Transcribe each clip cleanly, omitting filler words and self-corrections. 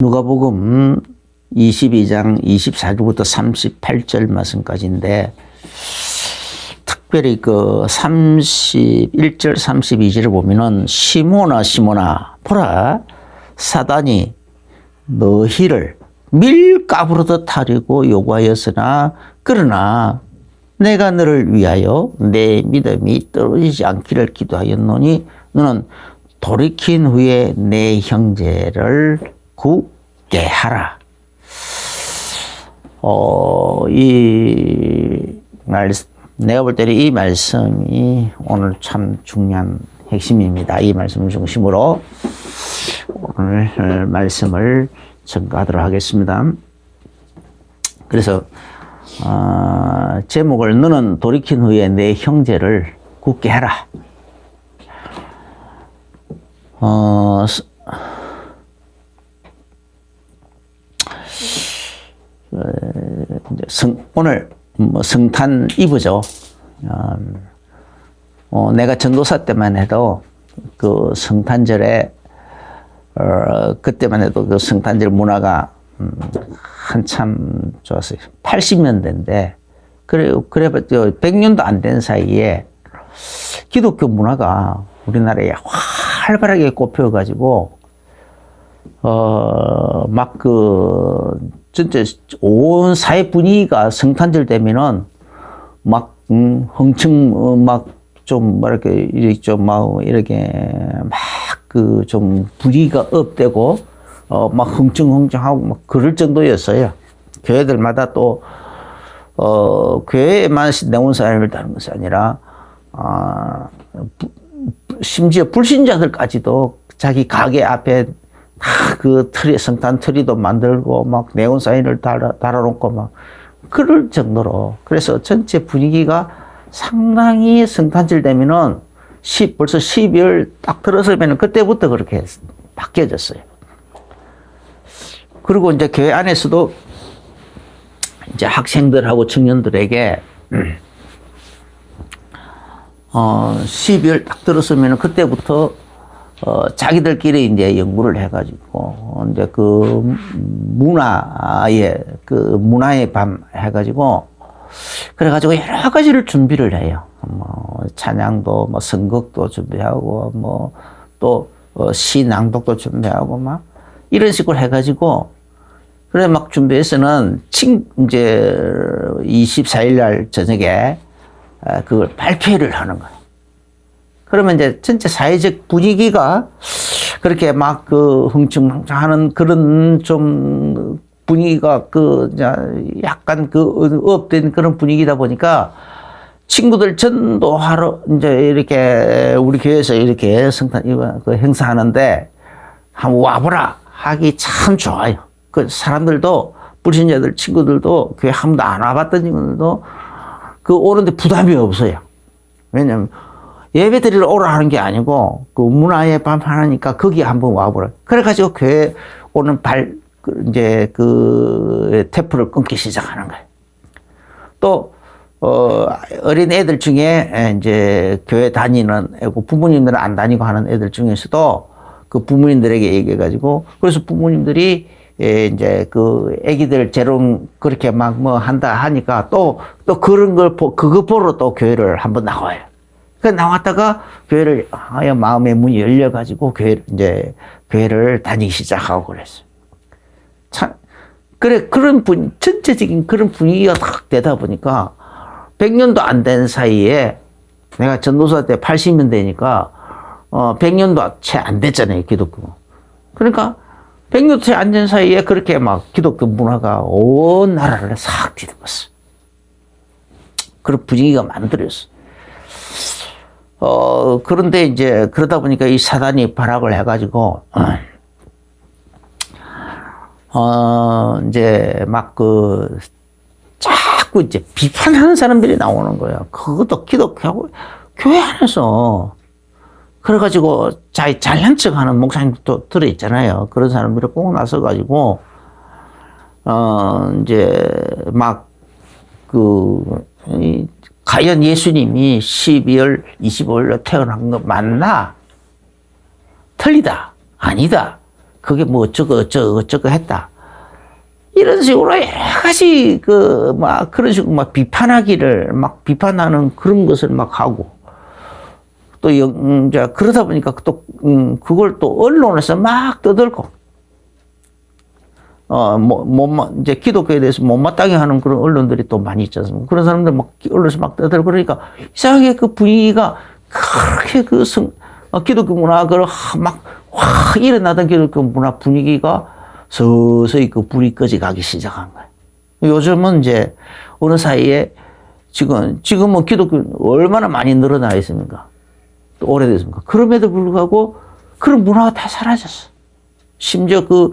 누가복음 22장 24절부터 38절 말씀까지인데 특별히 그 31절 32절을 보면은 시몬아 시몬아 보라 사단이 너희를 밀가부르듯 하려고 요구하였으나 그러나 내가 너를 위하여 내 믿음이 떨어지지 않기를 기도하였노니 너는 돌이킨 후에 내 형제를 굳게 하라. 내가 볼 때는 이 말씀이 오늘 참 중요한 핵심입니다. 이 말씀을 중심으로 오늘 말씀을 전가하도록 하겠습니다. 그래서 제목을 너는 돌이킨 후에 내 형제를 굳게 해라. 오늘 성탄 이브죠. 내가 전도사 때만 해도 그 성탄절에 그때만 해도 그 성탄절 문화가 한참 좋았어요. 80년대인데 그래봤자 100년도 안 된 사이에 기독교 문화가 우리나라에 활발하게 꽃피워가지고 막 진짜 온 사회 분위기가 성탄절 되면은 막 흥청 막 좀 뭐랄까 이렇게 좀 막 이렇게 막 그 좀 분위기가 업되고 막 흥청흥청하고 막 그럴 정도였어요. 교회들마다 또 교회에만 내온 사람을 다는 것이 아니라 심지어 불신자들까지도 자기 가게 앞에 그 트리, 성탄 트리도 만들고 막 네온 사인을 달아놓고 막 그럴 정도로. 그래서 전체 분위기가 상당히 성탄절 되면은 벌써 12월 딱 들어서면 그때부터 그렇게 바뀌어졌어요. 그리고 이제 교회 안에서도 이제 학생들하고 청년들에게 12월 딱 들어서면 그때부터 자기들끼리 이제 연구를 해가지고 이제 그 문화의 밤 해가지고 그래가지고 여러 가지를 준비를 해요. 뭐 찬양도 뭐 선곡도 준비하고 뭐 또 시 낭독도 준비하고 막 이런 식으로 해가지고 그래 막 준비해서는 이제 24일 날 저녁에 그걸 발표를 하는 거예요. 그러면 이제 전체 사회적 분위기가 그렇게 막 그 흥청흥청하는 그런 좀 분위기가 약간 업된 그런 분위기다 보니까 친구들 전도하러 이제 이렇게 우리 교회에서 이렇게 성탄 그 행사하는데 한번 와보라 하기 참 좋아요. 그 사람들도 불신자들 친구들도 교회 한 번도 안 와봤던 친구들도 그 오는데 부담이 없어요. 왜냐면 예배 드리러 오라 하는 게 아니고 그 문화의 밤 하나니까 거기 한번 와보라. 그래가지고 교회 오는 이제 그 테프를 끊기 시작하는 거예요. 또 어린 애들 중에 이제 교회 다니는 애고 부모님들은 안 다니고 하는 애들 중에서도 그 부모님들에게 얘기해가지고 그래서 부모님들이 이제 그 애기들 재롱 그렇게 막 뭐 한다 하니까 또 그런 걸 그거 보러 또 교회를 한번 나와요. 그 나왔다가 교회를 마음의 문이 열려가지고 교회를 다니기 시작하고 그랬어요. 참 그래 전체적인 그런 분위기가 딱 되다 보니까 100년도 안 된 사이에 내가 전도사 때 80년대니까 100년도 채 안 됐잖아요 기독교. 그러니까 100년 채 안 된 사이에 그렇게 막 기독교 문화가 온 나라를 싹 뒤덮었어. 그런 분위기가 만들었어. 그런데 이제 그러다 보니까 이 사단이 발악을 해가지고, 이제 막 자꾸 이제 비판하는 사람들이 나오는 거예요. 그것도 기독교하고 교회 안에서. 그래가지고 잘난 척 하는 목사님도 들어있잖아요. 그런 사람들이 꼭 나서가지고, 이제 막 과연 예수님이 12월 25일로 태어난 거 맞나? 틀리다. 아니다. 그게 뭐 어쩌고 했다. 이런 식으로 여러 가지 막 그런 식으로 막 비판하기를 막 비판하는 그런 것을 막 하고 또 이제 그러다 보니까 또 그걸 또 언론에서 막 떠들고 이제 기독교에 대해서 못마땅해 하는 그런 언론들이 또 많이 있지 않습니까? 그런 사람들 막 언론에서 막 떠들고 그러니까 이상하게 그 분위기가 그렇게 기독교 문화가 확 일어나던 기독교 문화 분위기가 서서히 그 불이 꺼져가기 시작한 거예요. 요즘은 이제 어느 사이에 지금은 기독교 얼마나 많이 늘어나 있습니까? 또 오래됐습니까? 그럼에도 불구하고 그런 문화가 다 사라졌어. 심지어 그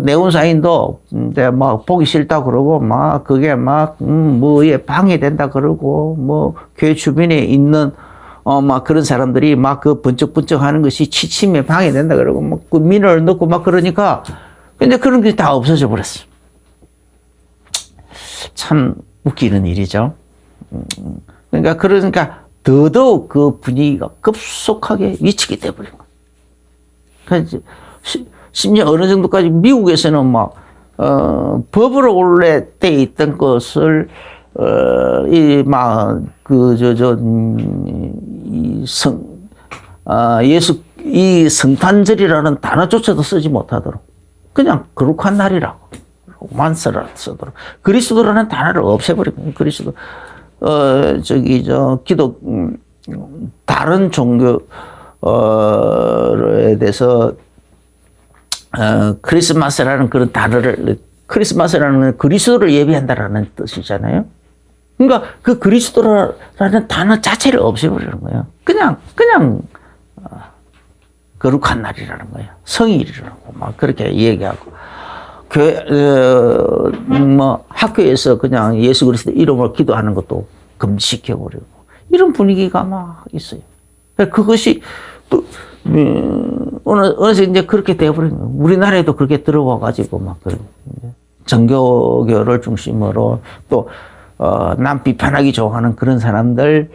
네온사인도 이제 막 보기 싫다 그러고 막 그게 뭐에 방해된다 그러고 뭐 교회 주변에 있는 막 그런 사람들이 막 그 번쩍번쩍 하는 것이 취침에 방해된다 그러고 막 그 민원을 넣고 막 그러니까 근데 그런 게 다 없어져 버렸어. 참 웃기는 일이죠. 그러니까 더더욱 그 분위기가 급속하게 위축이 돼버린 거예요. 그러니까 심지어 어느 정도까지 미국에서는 막 법으로 원래 돼 있던 것을 이 성탄절이라는 단어조차도 쓰지 못하도록 그냥 거룩한 날이라고 만세를 쓰도록 그리스도라는 단어를 없애버리고 그리스도 다른 종교에 대해서 크리스마스라는 그런 단어를 크리스마스라는 건 그리스도를 예비한다라는 뜻이잖아요. 그러니까 그 그리스도라는 단어 자체를 없애버리는 거예요. 그냥 거룩한 날이라는 거예요. 성일이라고 막 그렇게 얘기하고 학교에서 그냥 예수 그리스도 이름으로 기도하는 것도 금지시켜버리고 이런 분위기가 막 있어요. 그것이 또 어느새 이제 그렇게 되어버린 거예요. 우리나라에도 그렇게 들어와가지고 막 그런 정교교를 중심으로 또 남 비판하기 좋아하는 그런 사람들,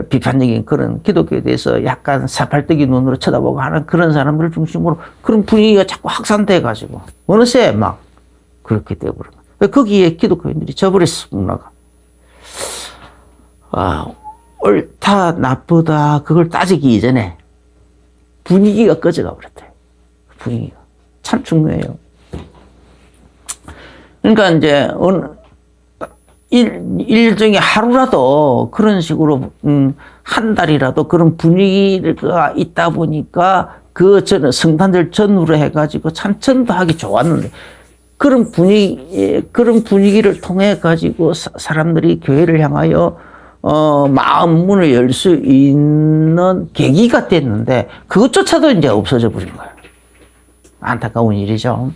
비판적인 그런 기독교에 대해서 약간 사팔뜨기 눈으로 쳐다보고 하는 그런 사람들을 중심으로 그런 분위기가 자꾸 확산돼가지고 어느새 막 그렇게 되어버린 거예요. 거기에 기독교인들이 져버렸어, 문화가. 옳다, 나쁘다, 그걸 따지기 이전에 분위기가 꺼져가 버렸대. 분위기가. 참 중요해요. 그러니까 이제, 일종의 하루라도 그런 식으로, 한 달이라도 그런 분위기가 있다 보니까 성탄절 전후로 해가지고 참 전도하기 좋았는데, 그런 분위기를 통해 가지고 사람들이 교회를 향하여 마음 문을 열 수 있는 계기가 됐는데 그것조차도 이제 없어져 버린 거예요. 안타까운 일이죠.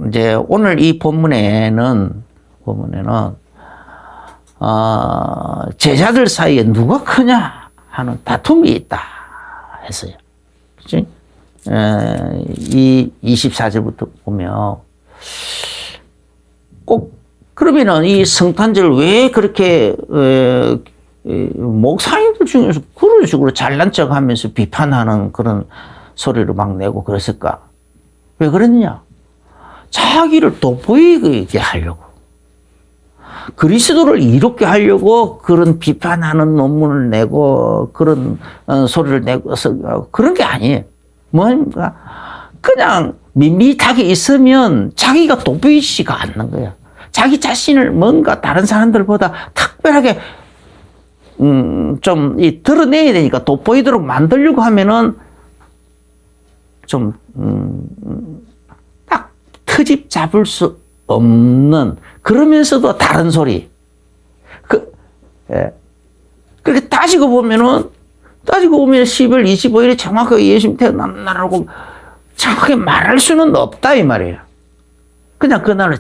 이제 오늘 이 본문에는 제자들 사이에 누가 크냐 하는 다툼이 있다 했어요. 그치? 이 24절부터 보면 꼭 그러면은 이 성탄절 왜 그렇게 목사님들 중에서 그런 식으로 잘난 척하면서 비판하는 그런 소리를 막 내고 그랬을까? 왜 그랬냐? 자기를 돋보이게 하려고, 그리스도를 이롭게 하려고 그런 비판하는 논문을 내고 그런 소리를 내고 그런 게 아니에요. 뭔가 그냥 밋밋하게 있으면 자기가 돋보이지가 않는 거야. 자기 자신을 뭔가 다른 사람들보다 특별하게 좀 드러내야 되니까 돋보이도록 만들려고 하면은 좀 딱 트집 잡을 수 없는, 그러면서도 다른 소리. 그렇게 따지고 보면 12월 25일에 정확하게 예수님 태어난 날이라고 정확하게 말할 수는 없다 이 말이에요. 그냥 그날을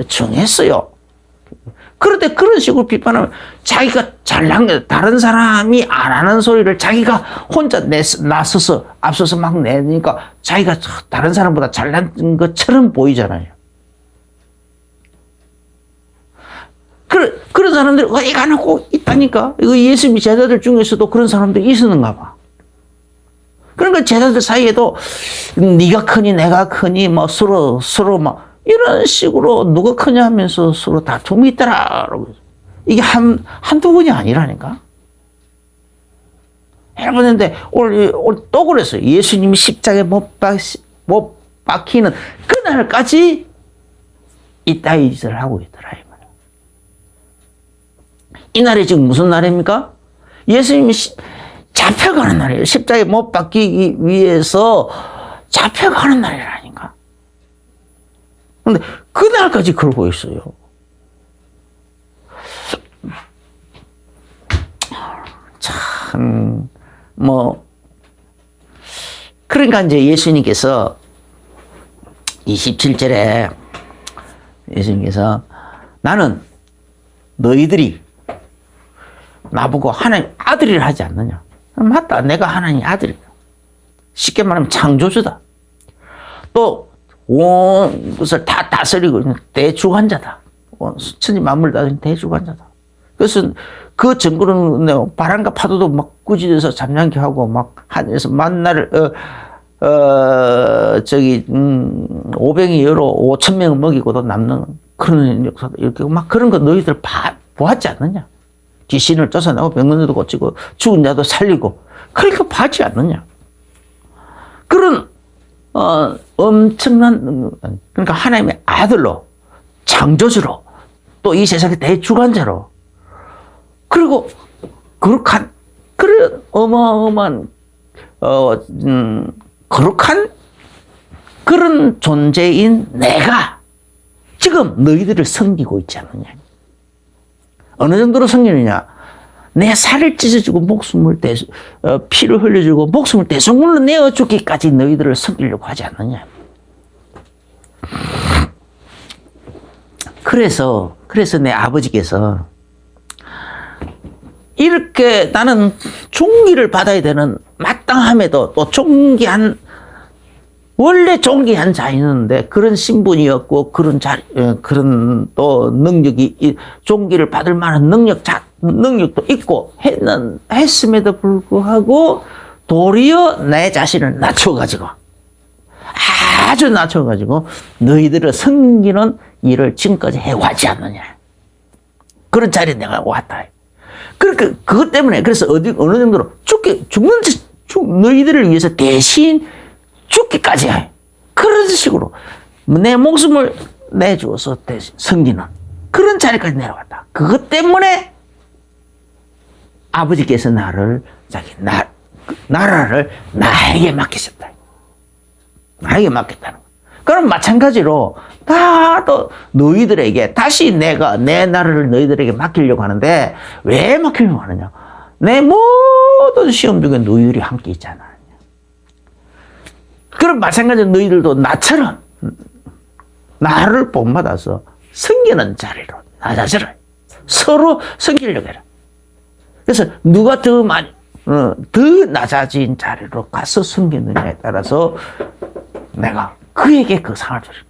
정했어요. 그런데 그런 식으로 비판하면 자기가 잘난 게, 다른 사람이 안 하는 소리를 자기가 혼자 나서서 앞서서 막 내니까 자기가 다른 사람보다 잘난 것처럼 보이잖아요. 그런 사람들이 어디 가나 꼭 있다니까. 이거 예수님 제자들 중에서도 그런 사람들이 있었는가 봐. 그러니까 제자들 사이에도 네가 크니 내가 크니 뭐 서로 막 이런 식으로 누가 크냐 하면서 서로 다툼이 있더라. 이게 한두 번이 아니라니까. 해보는데 오늘 또 그랬어요. 예수님이 십자가에 못 박히는 그날까지 이따위 짓을 하고 있더라. 이 날이 지금 무슨 날입니까? 예수님이 잡혀가는 날이에요. 십자가에 못 박히기 위해서 잡혀가는 날이라니까. 근데 그날까지 그러고 있어요. 참, 그러니까 이제 예수님께서 27절에 예수님께서 나는 너희들이 나보고 하나님 아들이라 하지 않느냐. 맞다. 내가 하나님 아들이다. 쉽게 말하면 창조주다. 또 온 것을 다 다스리고 있는 대주관자다. 천지 만물을 다스리는 대주관자다. 그래서 그 증거는 바람과 파도도 막 꾸짖어서 잠잠케 하고 막 하늘에서 만나를 500이 열어 5,000명을 먹이고도 남는 그런 역사도 이렇게 막 그런 거 너희들 보았지 않느냐. 귀신을 쫓아내고 병든자도 고치고 죽은 자도 살리고 그렇게 봤지 않느냐. 그런 엄청난 그러니까 하나님의 아들로 창조주로 또 이 세상의 대주관자로 그리고 거룩한 그런 어마어마한 거룩한 그런 존재인 내가 지금 너희들을 섬기고 있지 않느냐. 어느 정도로 섬기느냐. 내 살을 찢어주고 피를 흘려주고 목숨을 대성물로 내어 주기까지 너희들을 섬기려고 하지 않느냐. 그래서 내 아버지께서 이렇게 나는 존귀를 받아야 되는 마땅함에도 또 원래 존귀한 자였는데 그런 신분이었고 그런 또 능력이 존귀를 받을 만한 능력도 있고 했음에도 불구하고 도리어 내 자신을 낮춰가지고 아주 낮춰가지고 너희들을 섬기는 일을 지금까지 해왔지 않느냐. 그런 자리에 내가 왔다. 그러니까 그것 때문에 그래서 어느 정도로 너희들을 위해서 대신 죽기까지 해. 그런 식으로 내 목숨을 내주어서 대신 섬기는 그런 자리까지 내려왔다. 그것 때문에 아버지께서 나라를 나에게 맡기셨다. 나에게 맡겼다는 거야. 그럼 마찬가지로 나도 너희들에게 다시 내가 내 나라를 너희들에게 맡기려고 하는데 왜 맡기려고 하느냐? 내 모든 시험 중에 너희들이 함께 있잖아. 그럼 마찬가지로 너희들도 나처럼 나를 본받아서 섬기는 자리로 낮아져라. 서로 섬기려고 해라. 그래서 누가 더 낮아진 자리로 가서 섬기느냐에 따라서 내가 그에게 그 상을 주리라.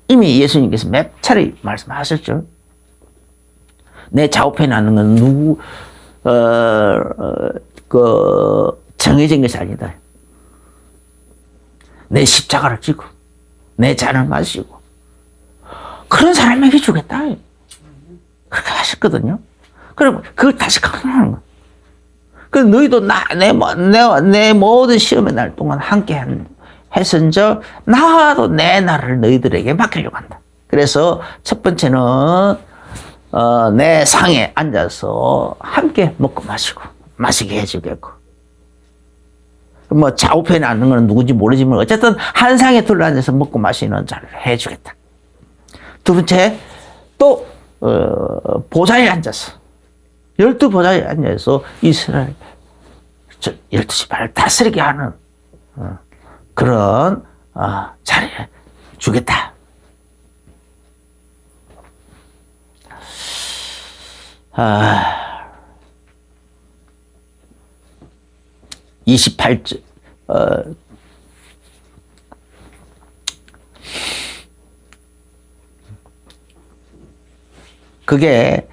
이미 예수님께서 몇 차례 말씀하셨죠. 내 좌우편에 앉는 건 정해진 것이 아니다. 내 십자가를 지고 내 잔을 마시고 그런 사람에게 주겠다. 그렇게 하셨거든요. 그럼 그걸 다시 강조하는 거야. 그래서 너희도 내 모든 시험의 날 동안 함께 했은즉 나도 내 나라를 너희들에게 맡기려고 한다. 그래서 첫 번째는 내 상에 앉아서 함께 먹고 마시게 해주겠고, 좌우편에 앉는 건 누군지 모르지만 어쨌든 한 상에 둘러앉아서 먹고 마시는 자를 해주겠다. 두 번째, 또 보좌에 앉아서 12보좌에 앉아서 이스라엘 12지파를 다스리게 하는 그런 자리에 주겠다. 28절 그게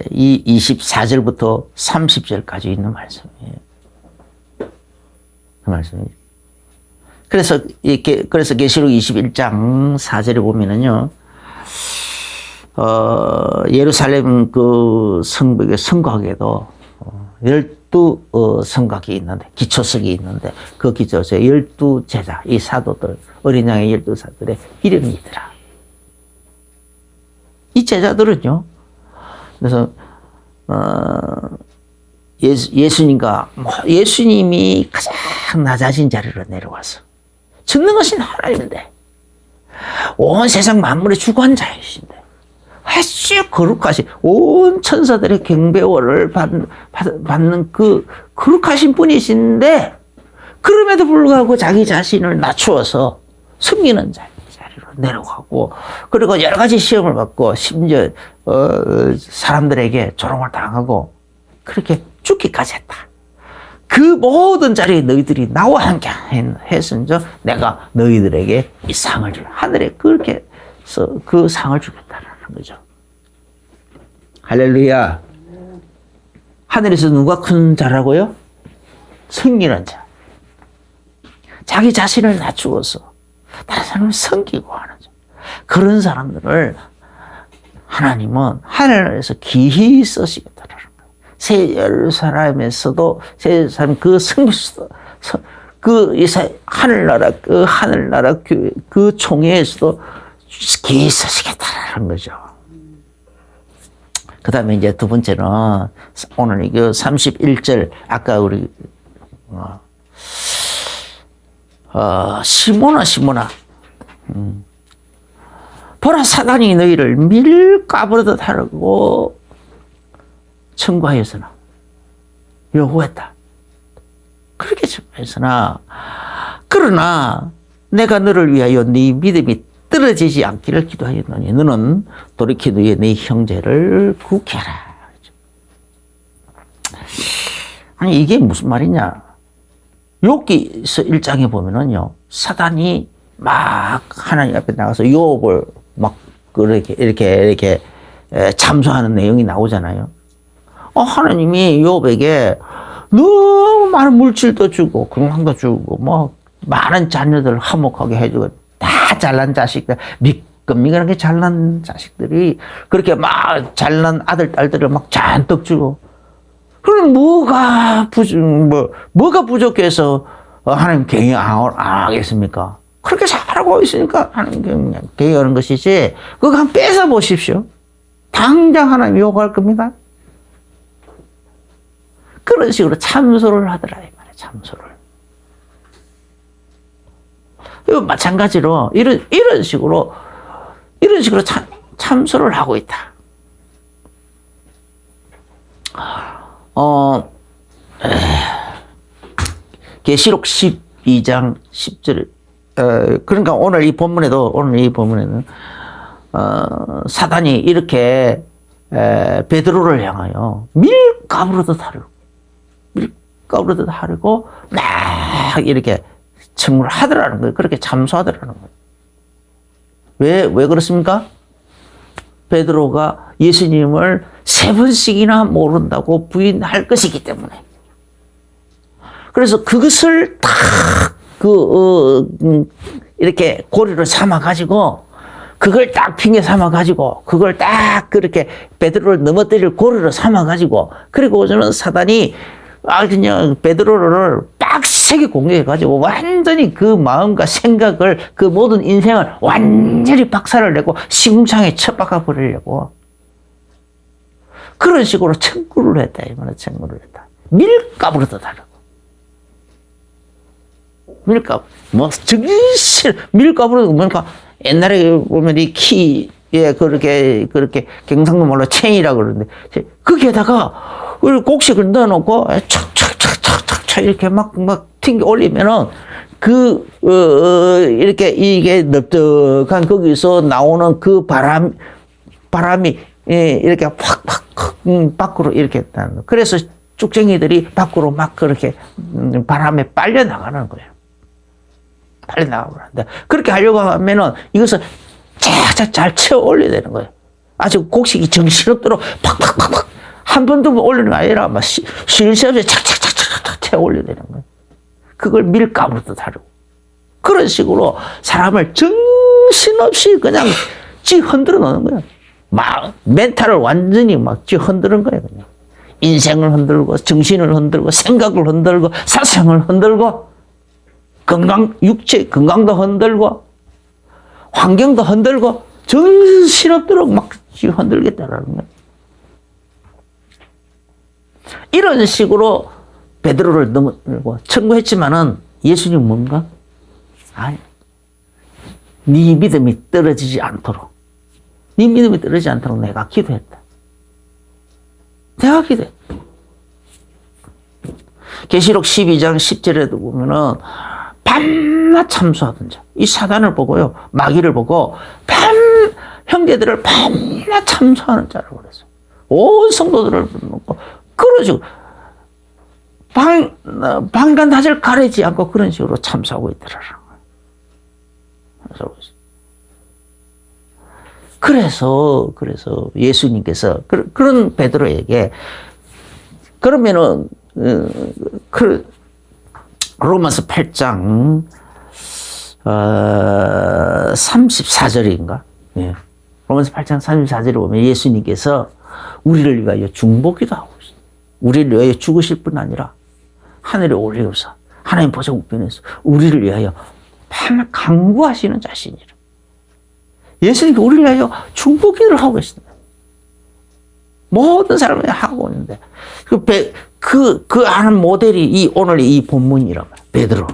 이 24절부터 30절까지 있는 말씀이에요. 말씀이죠. 그래서 계시록 21장 4절에 보면은요, 예루살렘 그 성벽의 성곽에도 12 성곽이 있는데, 기초석이 있는데, 그 기초석에 12 제자, 이 사도들, 어린 양의 12 사도들의 이름이 있더라. 이 제자들은요, 그래서, 예수님이 가장 낮아진 자리로 내려와서, 전능하신 하나님인데, 온 세상 만물의 주관자이신데, 아주 거룩하신, 온 천사들의 경배월을 받는 그 거룩하신 분이신데, 그럼에도 불구하고 자기 자신을 낮추어서 섬기는 자리로 내려가고, 그리고 여러 가지 시험을 받고, 심지어, 사람들에게 조롱을 당하고, 그렇게 죽기까지 했다. 그 모든 자리에 너희들이 나와 함께 했으니 내가 너희들에게 이 상을 줄, 하늘에 그렇게 해서 그 상을 주겠다는 거죠. 할렐루야. 하늘에서 누가 큰 자라고요? 섬기는 자. 자기 자신을 낮추어서 다른 사람을 섬기고 하는 자. 그런 사람들을 하나님은 하늘에서 기히 쓰시겠다는 거예요. 새 예루살렘에서도 새 예루살렘 그 성소도 그 하늘나라 그 총회에서도 기히 쓰시겠다는 거죠. 그 다음에 이제 두 번째는 오늘 이거 31절 아까 우리 시몬아 보라 사단이 너희를 밀가부르듯 하려고 청구하였으나 요구했다. 그렇게 청구했으나 그러나 내가 너를 위하여 네 믿음이 떨어지지 않기를 기도하였노니 너는 돌이켜 너의 네 형제를 구케하라. 아니 이게 무슨 말이냐? 욥기서 1장에 보면은요, 사단이 막 하나님 앞에 나가서 욥을 막 이렇게 참소하는 내용이 나오잖아요. 하나님이 욥에게 너무 많은 물질도 주고 건강도 주고 뭐 많은 자녀들 화목하게 해주고 다 잘난 자식들, 미끈미끈하게 잘난 자식들이 그렇게 막 잘난 아들, 딸들을 막 잔뜩 주고, 그럼 뭐가 부족해서 하나님 경영 안 하겠습니까? 그렇게 잘하고 있으니까 하나님 경영하는 것이지, 그거 한번 뺏어 보십시오. 당장 하나님 요구할 겁니다. 그런 식으로 참소를 하더라, 이 말이야, 참소를. 마찬가지로 이런 식으로 참소를 하고 있다. 계시록 12장 10절. 그러니까 오늘 이 본문에는 사단이 이렇게 베드로를 향하여 밀가부르듯 하려고 막 이렇게 청구를 하더라는 거예요. 그렇게 참소하더라는 거예요. 왜 그렇습니까? 베드로가 예수님을 3번씩이나 모른다고 부인할 것이기 때문에. 그래서 그것을 딱 이렇게 고리를 삼아가지고, 그걸 딱 핑계 삼아가지고, 그걸 딱 그렇게 베드로를 넘어뜨릴 고리를 삼아가지고, 그리고 저는 사단이 그냥 베드로를 빡세게 공격해가지고 완전히 그 마음과 생각을, 그 모든 인생을 완전히 박살을 내고 시궁창에 쳐박아 버리려고 그런 식으로 청구를 했다. 이거는 청구를 했다. 밀가부르듯 하려고. 밀가부르듯 뭔가 옛날에 보면 이 키에 그렇게 경상도 말로 챙이라고 그러는데, 거기에다가 곡식을 넣어놓고 촥촥촥촥촥 이렇게 막 튕겨 올리면은 이렇게 이게 넓적한 거기서 나오는 그 바람이 이렇게 확 밖으로 이렇게 했다는 거. 그래서 쭉쟁이들이 밖으로 막 그렇게 바람에 빨려 나가는 거예요. 빨려 나가고 하는데, 그렇게 하려고 하면은 이것을 잘 채워 올려야 되는 거예요. 아주 곡식이 정신없도록 팍팍팍팍 한 번도 올리는 게 아니라 막 쉴 새 없이 착착착착 채워 올려야 되는 거예요. 그걸 밀가루도 다르고. 그런 식으로 사람을 정신없이 그냥 쥐 흔들어 놓는 거야. 막 멘탈을 완전히 막 쥐 흔드는 거야, 그냥. 인생을 흔들고, 정신을 흔들고, 생각을 흔들고, 사상을 흔들고, 육체 건강도 흔들고, 환경도 흔들고, 정신없도록 막 쥐 흔들겠다라는 거야. 이런 식으로 베드로를 넘어들고 청구했지만은 예수님 뭔가? 아니, 네 믿음이 떨어지지 않도록, 네 믿음이 떨어지지 않도록 내가 기도했다. 내가 기도했다. 계시록 12장 10절에도 보면은 밤낮 참수하던 자, 이 사단을 보고요, 마귀를 보고 형제들을 밤낮 참수하는 자라고 그랬어요. 온 성도들을 놓고 그런 식으로 방간다질 가리지 않고 그런 식으로 참수하고 있더라는 거예요. 그래서 예수님께서 그런 베드로에게 그러면은 로마서 8장 34절인가? 예. 로마서 8장 34절에 보면 예수님께서 우리를 위하여 중보기도 하고 있어요. 우리를 위하여 죽으실 뿐 아니라 하늘에 올리고서 하나님 보좌 우편에서 우리를 위하여 강구하시는 자신이라. 예수님이 우리를 위하여 중보기도를 하고 계십니다. 모든 사람이 하고 있는데 그 하는 모델이 오늘 이 본문이란 말이야. 베드로.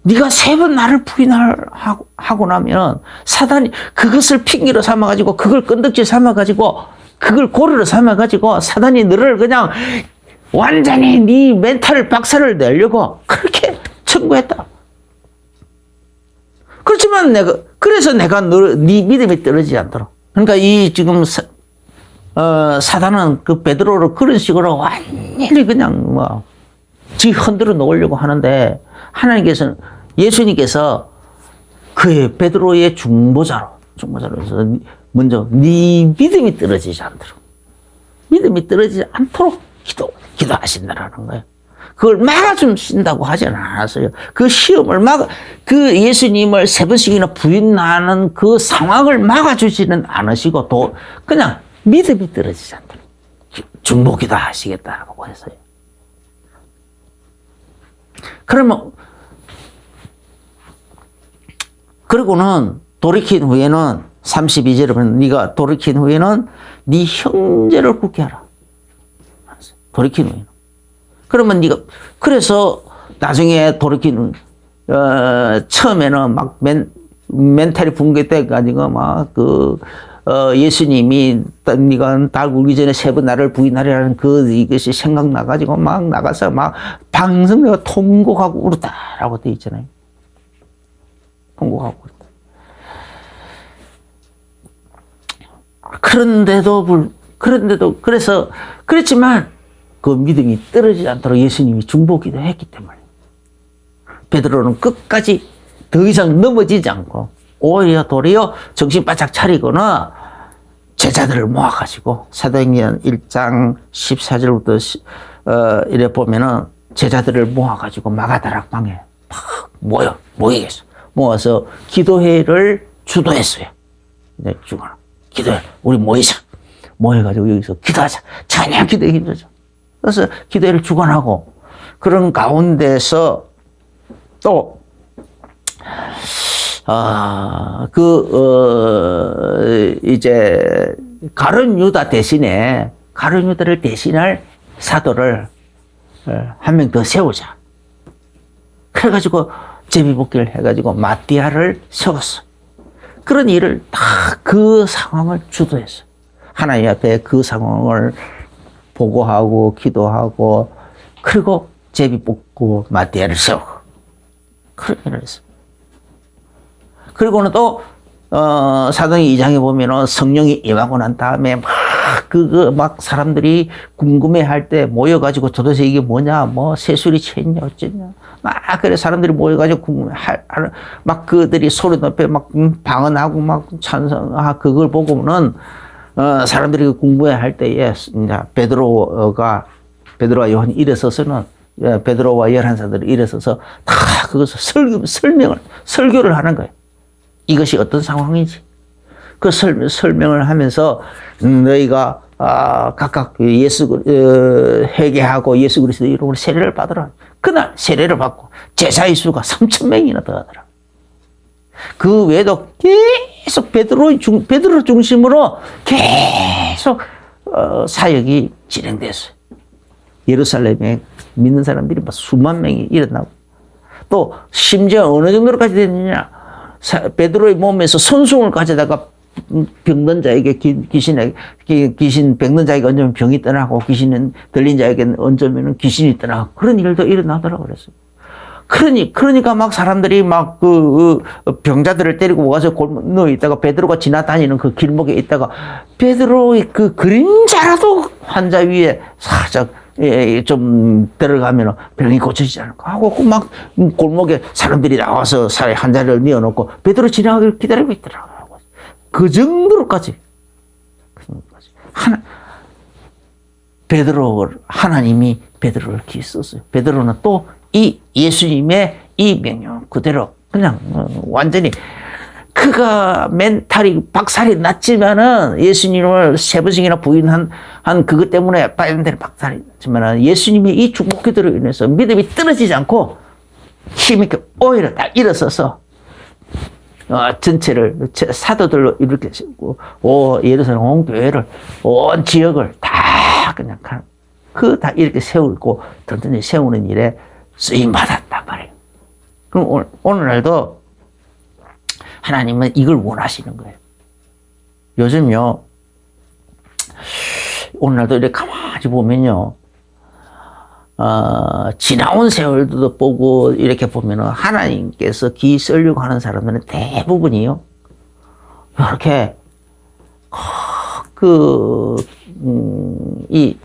네가 3번 나를 부인하고 나면 사단이 그것을 핑계로 삼아가지고 그걸 끈덕지 삼아가지고 그걸 고리로 삼아가지고 사단이 너를 그냥 완전히 네 멘탈 박살을 내려고 그렇게 청구했다. 그렇지만 그래서 내가 네 믿음이 떨어지지 않도록. 그러니까 이 지금 사단은 그 베드로를 그런 식으로 완전히 그냥 지 흔들어 놓으려고 하는데 하나님께서는 예수님께서 그의 베드로의 중보자로 해서 먼저 네 믿음이 떨어지지 않도록 기도하신다라는 거예요. 그걸 막아주신다고 하지는 않았어요. 그 시험을 그 예수님을 3번씩이나 부인하는 그 상황을 막아주지는 않으시고 그냥 믿음이 떨어지지 않도록 중보기도 하시겠다고 했어요. 그리고는 돌이킨 후에는 32절에 보면 네가 돌이킨 후에는 네 형제를 굳게 하라. 돌이킨 후에는. 그러면 그래서 나중에 돌이킨 처음에는 막 멘탈이 붕괴돼가지고 예수님이 네가 달 굴기 전에 3번 나를 부인하리라는 이것이 생각나가지고 막 나가서 막 방송내가 통곡하고 울었다라고 돼 있잖아요. 통곡하고 울었다. 그랬지만 그 믿음이 떨어지지 않도록 예수님이 중보기도 했기 때문에 베드로는 끝까지 더 이상 넘어지지 않고 오히려 도리어 정신 바짝 차리거나 제자들을 모아가지고 사도행전 1장 14절부터 이래 보면은 제자들을 모아가지고 마가다락방에 막 모여서 기도회를 주도했어요. 네, 기도회 우리 모여가지고 여기서 기도하자. 찬양 기도에 힘들죠. 그래서 기도회를 주관하고 그런 가운데서 또 이제 가룟 유다를 대신할 사도를 한 명 더 세우자. 그래가지고 제비뽑기를 해가지고 마띠아를 세웠어. 그런 일을 다 그 상황을 주도했어. 하나님 앞에 그 상황을 보고하고 기도하고 그리고 제비뽑고 마띠아를 세우고 그런 일을 했어. 그리고는 또 사도행전 2장에 보면은 성령이 임하고 난 다음에 막 사람들이 궁금해할 때 모여가지고 도대체 이게 뭐냐, 새술이 채냐 어쩌냐, 그래 사람들이 모여가지고 막 그들이 소리 높여 막 방언하고 막 찬성하 그걸 보고는 사람들이 궁금해할 때에 이제 베드로가 베드로와 요한이 일어서서는 베드로와 11사들이 일어서서 다 그것을 설교를 하는 거예요. 이것이 어떤 상황인지. 그 설명을 하면서 너희가 각각 회개하고 예수 그리스도의 이름으로 세례를 받으라. 그날 세례를 받고 제자의 수가 3,000명이나 더하더라. 그 외에도 계속 베드로 중심으로 계속 사역이 진행됐어요. 예루살렘에 믿는 사람들이 수만 명이 일어나고, 또 심지어 어느 정도로까지 됐느냐, 베드로의 몸에서 손수건을 가져다가 병든 자에게 귀신 병든 자에게 얹으면 병이 떠나고, 귀신은 들린 자에게 얹으면 귀신이 떠나고, 그런 일도 일어나더라고 그랬어요. 그러니까 막 사람들이 막 병자들을 데리고 와서 골목에 있다가 베드로가 지나다니는 그 길목에 있다가 베드로의 그 그림자라도 환자 위에 살짝 좀 들어가면 병이 고쳐지지 않을까 하고 막 골목에 사람들이 나와서 환자를 뉘어놓고 베드로 지나가기를 기다리고 있더라고요. 그 정도로까지. 하나님이 베드로를 기썼어요. 베드로는 또 이 예수님의 이 명령 그대로 그냥 완전히, 그가 멘탈이 박살이 났지만은, 예수님을 3번씩이나 부인한 그것 때문에 바이든들이 박살이 났지만은, 예수님의 이 축복기도로 인해서 믿음이 떨어지지 않고 힘있게 오히려 다 일어서서 전체를 사도들로 이렇게 세우고 예루살렘 온 교회를, 온 지역을 다 그냥 다 이렇게 세우고 든든히 세우는 일에 쓰임 받았단 말이에요. 그럼 오늘날도 하나님은 이걸 원하시는 거예요. 요즘요, 오늘날도 이렇게 가만히 보면요, 지나온 세월도 보고 이렇게 보면은 하나님께서 기 쓰려고 하는 사람들은 대부분이요, 이렇게 이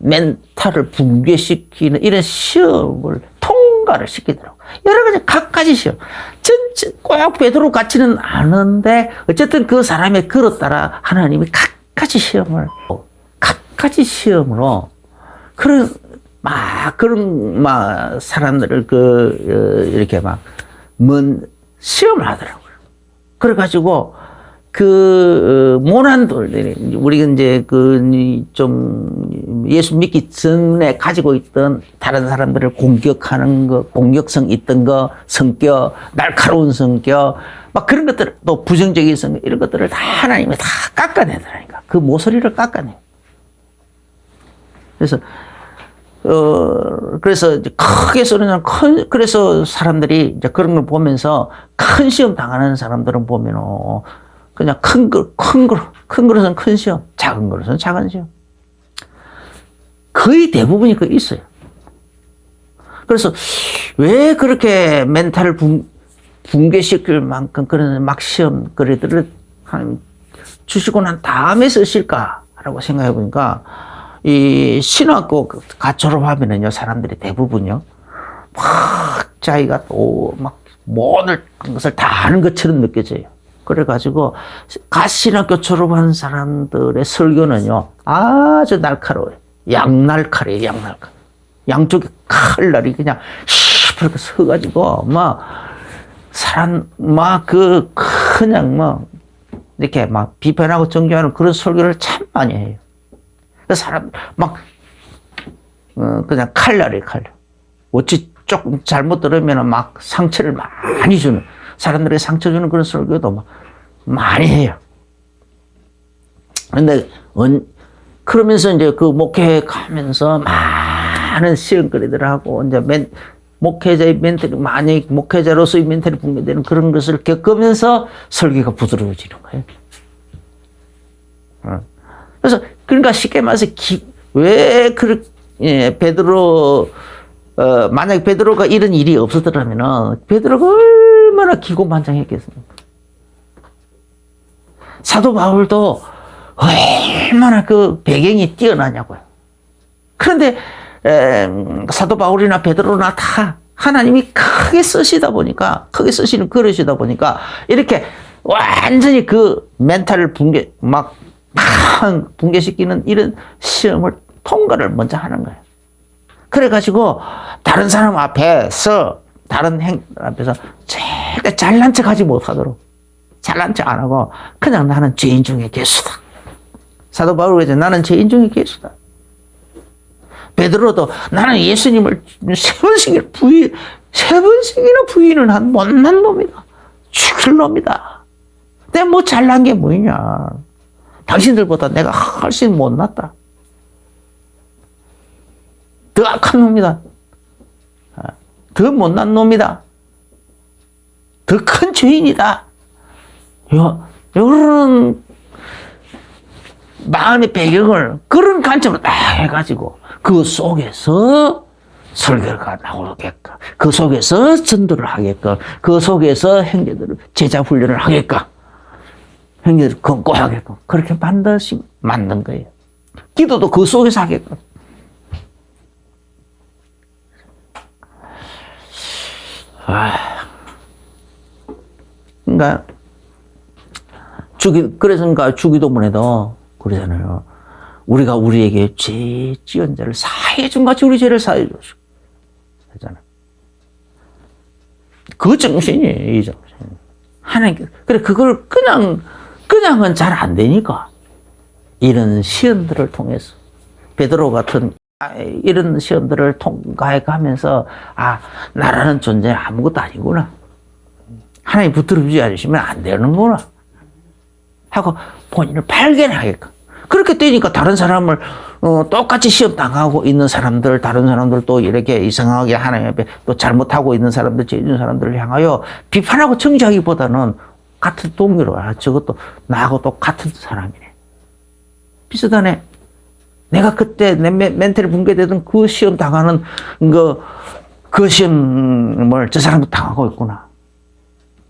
멘탈을 붕괴시키는 이런 시험을 통과를 시키더라고. 여러 가지 각가지 시험. 전체 꼭 베드로 같지는 않은데 어쨌든 그 사람의 그릇 따라 하나님이 각가지 시험으로 그런 사람들을 이렇게 시험을 하더라고요. 그래가지고 모난돌들이, 우리가 이제 좀 예수 믿기 전에 가지고 있던 다른 사람들을 공격하는 거, 공격성 있던 거, 성격, 날카로운 성격, 막 그런 것들, 또 부정적인 성격, 이런 것들을 다 하나님이 다 깎아내더라니까. 그 모서리를 깎아내. 그래서 이제 크게 소리는 그래서 사람들이 이제 그런 걸 보면서 큰 시험 당하는 사람들은 보면은 그냥 큰 그릇은 큰 시험, 작은 그릇은 작은 시험. 거의 대부분이 그 있어요. 그래서 왜 그렇게 멘탈을 붕괴시킬 만큼 그런 막 시험 그릇들을 주시고 난 다음에 쓰실까라고 생각해 보니까, 이 신학교 졸업하면은요, 사람들이 대부분요, 막 자기가 또 막 모든 것을 다 아는 것처럼 느껴져요. 그래가지고 신학교 졸업한 사람들의 설교는요, 아주 날카로워요. 양날칼이에요. 양쪽에 칼날이 그냥 시퍼렇게 서가지고 그냥 이렇게 비판하고 정죄하는 그런 설교를 참 많이 해요. 사람 그냥 칼날이에요. 어찌 조금 잘못 들으면 상처를 많이 주는, 사람들에게 상처 주는 그런 설교도 많이 해요. 근데 그러면서 이제 그 목회에 가면서 많은 시험거리들하고 이제 목회자의 멘탈이, 만약에 목회자로서의 멘탈이 붕괴되는 그런 것을 겪으면서 설교가 부드러워지는 거예요. 그래서 그러니까 쉽게 말해서 왜 베드로, 만약에 베드로가 이런 일이 없었더라면 베드로가 얼마나 기고만장했겠습니까? 사도 바울도 얼마나 그 배경이 뛰어나냐고요. 그런데 사도 바울이나 베드로나 다 하나님이 크게 쓰시다 보니까, 크게 쓰시는 그릇이다 보니까 이렇게 완전히 그 멘탈을 붕괴시키는 이런 시험을 통과를 먼저 하는 거예요. 그래가지고 다른 사람 앞에서 다른 행 앞에서 절대 잘난 척하지 못하도록 잘난 척 안 하고 그냥 나는 죄인 중에 괴수다. 사도 바울이 그러죠. 나는 죄인 중에 괴수다. 베드로도 나는 예수님을 세 번씩이나 부인을 한 못난 놈이다. 죽일 놈이다. 내가 뭐 잘난 게 뭐냐. 당신들보다 내가 훨씬 못났다. 더 악한 놈이다. 더 못난 놈이다. 더 큰 죄인이다. 이런 마음의 배경을 그런 관점으로 딱 해가지고 그 속에서 설교가 나오게끔, 그 속에서 전도를 하게끔, 그 속에서 형제들을 제자 훈련을 하게끔, 형제들을 권고하게끔 그렇게 만든 거예요. 기도도 그 속에서 하게끔. 그러니까 그래서 주기도문에도 그러잖아요. 우리가 우리에게 죄 지은 자를 사해 준 같이 우리 죄를 사해 주시고 하잖아. 그 정신이에요, 이 정신. 하나님, 그래 그걸 그냥은 잘 안 되니까 이런 시험들을 통해서 베드로 같은 이런 시험들을 통과해 가면서 나라는 존재 아무것도 아니구나. 하나님 붙들어주지 않으시면 안 되는구나 하고 본인을 발견하게끔. 그렇게 되니까 다른 사람을 똑같이 시험 당하고 있는 사람들, 다른 사람들 또 이렇게 이상하게 하나님 앞에 또 잘못하고 있는 사람들, 죄 있는 사람들을 향하여 비판하고 정죄하기보다는 같은 동료로 저것도 나하고 또 같은 사람이네. 비슷하네. 내가 그때 내 멘탈이 붕괴되던 그 시험 당하는 그 시험을 저 사람도 당하고 있구나.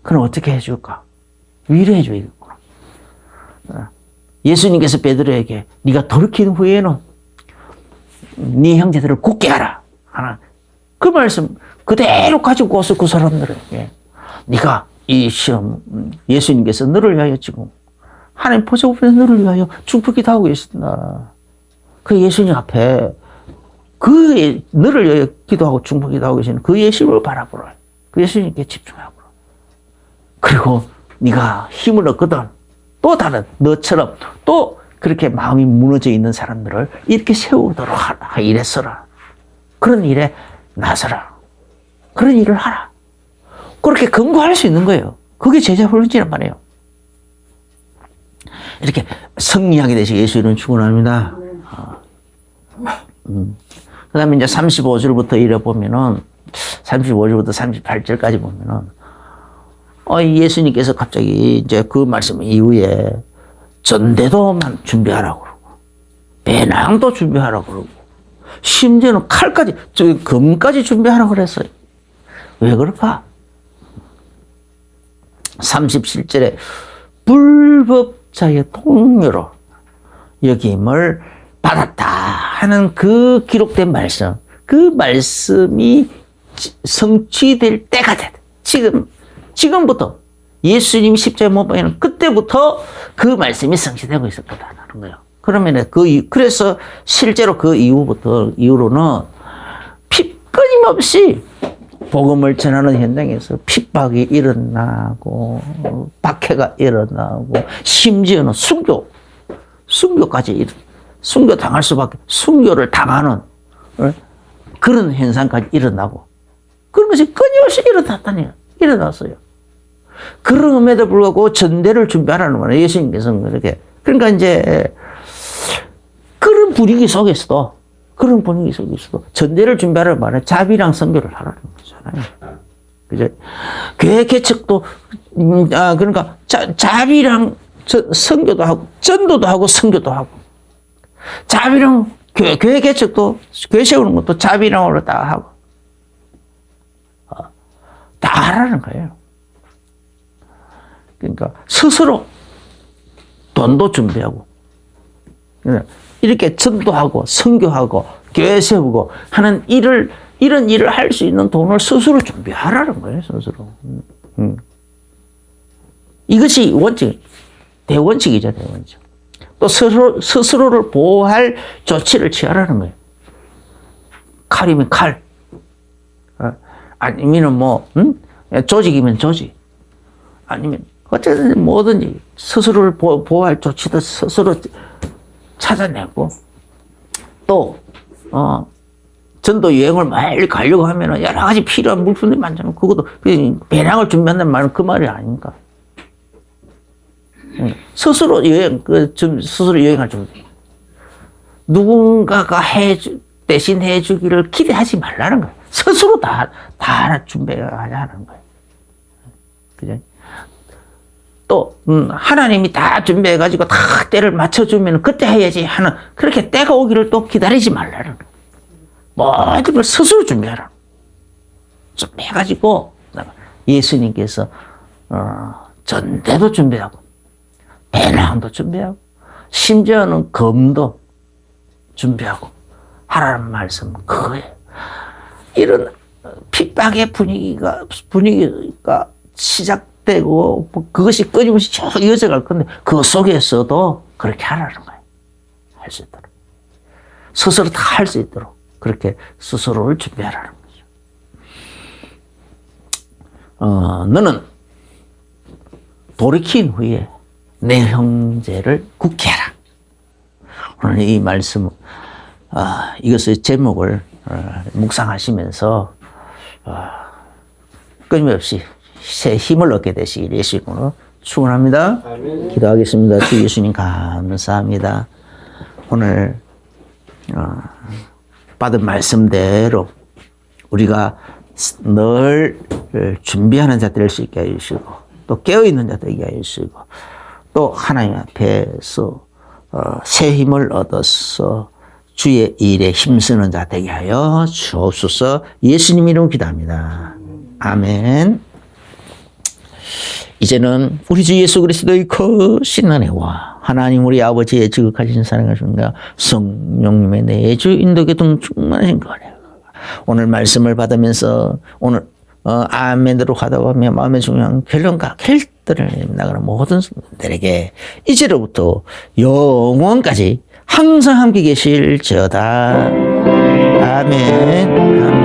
그럼 어떻게 해줄까? 위로해 줘야겠구나. 예수님께서 베드로에게 네가 돌이킨 후에는 네 형제들을 굳게 하라. 그 말씀 그대로 가지고 와서 그 사람들에게 네가 이 시험 예수님께서 너를 위하여 지금 하나님 보좌 앞에서 너를 위하여 축복기도 하고 계신다. 그 예수님 앞에 너를 위하여 기도하고 축복기도 하고 계시는 그 예수님을 바라보라. 그 예수님께 집중하고. 그리고 네가 힘을 얻거든 또 다른 너처럼 또 그렇게 마음이 무너져 있는 사람들을 이렇게 세우도록 일에 서라. 그런 일에 나서라. 그런 일을 하라. 그렇게 권고할 수 있는 거예요. 그게 제자 훈련이란 말이에요. 이렇게 승리하게 되시고 예수 이름 축원합니다. 그 다음에 이제 35절부터 이래 보면은 35절부터 38절까지 보면은 예수님께서 갑자기 이제 그 말씀 이후에 전대도 준비하라고 그러고, 배낭도 준비하라고 그러고, 심지어는 칼까지, 검까지 준비하라고 그랬어요. 왜 그럴까? 37절에 불법자의 동료로 여김을 받았다 하는 그 기록된 말씀, 그 말씀이 성취될 때가 됐다. 지금부터 예수님 십자가에 못 박히는 그때부터 그 말씀이 성취되고 있을 거다라는 거예요. 그러면 그래서 실제로 그 이후로는 끊임없이 복음을 전하는 현장에서 핍박이 일어나고 박해가 일어나고 심지어는 순교까지 순교 당할 수밖에 순교를 당하는 그런 현상까지 일어나고 그런 것이 끊임없이 일어났어요. 그럼에도 불구하고 전대를 준비하라는 거예요. 예수님께서는 그렇게. 그러니까 이제 그런 분위기 속에서도 전대를 준비하라는 말은 자비랑 선교를 하라는 거잖아요. 그죠? 교회 개척도 그러니까 자비랑 선교도 하고 전도도 하고 선교도 하고 자비랑 교회 개척도 교회 세우는 것도 자비랑으로 다 하고 다 하라는 거예요. 그러니까 스스로 돈도 준비하고 이렇게 전도하고 선교하고 교회 세우고 하는 이런 일을 할 수 있는 돈을 스스로 준비하라는 거예요. 스스로. 이것이 대원칙이죠. 대원칙. 또 스스로를 보호할 조치를 취하라는 거예요. 칼이면 칼. 아니면 뭐, 조직이면 조직. 아니면, 어쨌든 뭐든지 스스로를 보호할 조치도 스스로 찾아내고, 또, 전도 여행을 매일 가려고 하면은 여러 가지 필요한 물품들이 많잖아요. 그것도 배낭을 준비한다는 말은 그 말이 아닙니까? 스스로 스스로 여행할 준비. 누군가가 대신 해주기를 기대하지 말라는 거예요. 스스로 다 준비하자는 거예요. 그죠? 또, 하나님이 다 준비해가지고 다 때를 맞춰주면 그때 해야지 하는, 그렇게 때가 오기를 또 기다리지 말라는 거예요. 모든 걸 스스로 준비하라. 준비해가지고, 예수님께서, 전대도 준비하고, 배낭도 준비하고, 심지어는 검도 준비하고, 하라는 말씀은 그거예요. 이런 핍박의 분위기가 시작되고, 그것이 끊임없이 쭉 이어져 갈 건데, 그 속에서도 그렇게 하라는 거예요. 할 수 있도록. 스스로 다 할 수 있도록. 그렇게 스스로를 준비하라는 거죠. 너는 돌이킨 후에 내 형제를 굳게 하라. 오늘 이 말씀, 이것의 제목을 묵상하시면서 끊임없이 새 힘을 얻게 되시길 예수님으로 축원합니다. 기도하겠습니다. 주 예수님 감사합니다. 오늘 받은 말씀대로 우리가 늘 준비하는 자 될 수 있게 해주시고, 또 깨어있는 자 되게 해주시고, 또 하나님 앞에서 새 힘을 얻어서 주의 일에 힘쓰는 자 되게 하여 주옵소서. 예수님 이름 기도합니다. 아멘. 이제는 우리 주 예수 그리스도의 크신 은혜와 하나님 우리 아버지의 지극하신 사랑하심과 성령님의 내주 인도교통 충만하신 거예요. 오늘 말씀을 받으면서 오늘 아멘으로 하다 보면 마음의 중요한 결론과 결들을 나가는 모든 분들에게 이제로부터 영원까지 항상 함께 계실지어다. 아멘. 아멘.